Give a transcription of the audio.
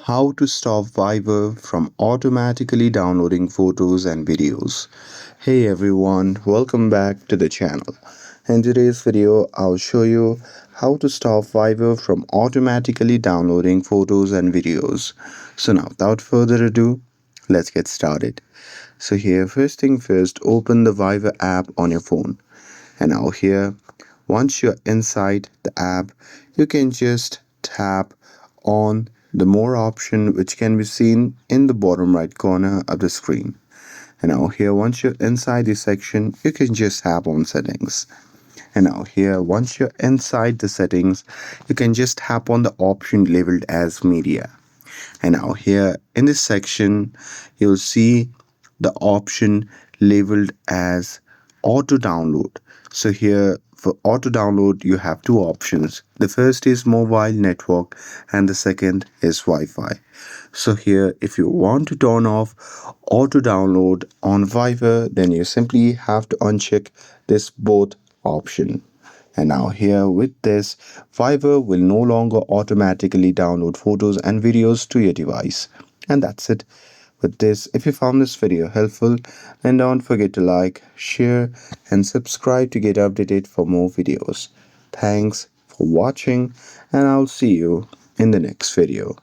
How to stop Viber from automatically downloading photos and videos. Hey everyone, welcome back to the channel. In today's video, I'll show you how to stop Viber from automatically downloading photos and videos. So now, without further ado, let's get started. So here, first thing first, open the Viber app on your phone. And now here, once you're inside the app, you can just tap on the more option which can be seen in the bottom right corner of the screen. And now here, once you're inside this section, you can just tap on settings. And now here, once you're inside the settings, you can just tap on the option labeled as media. And now here in this section, you'll see the option labeled as auto download. So here for auto download, you have two options. The first is mobile network and the second is Wi-Fi. So here, if you want to turn off auto download on Viber, then you simply have to uncheck this both option. And now here with this, Fiverr will no longer automatically download photos and videos to your device. And that's it. With this, if you found this video helpful, then don't forget to like, share and subscribe to get updated for more videos. Thanks for watching and I'll see you in the next video.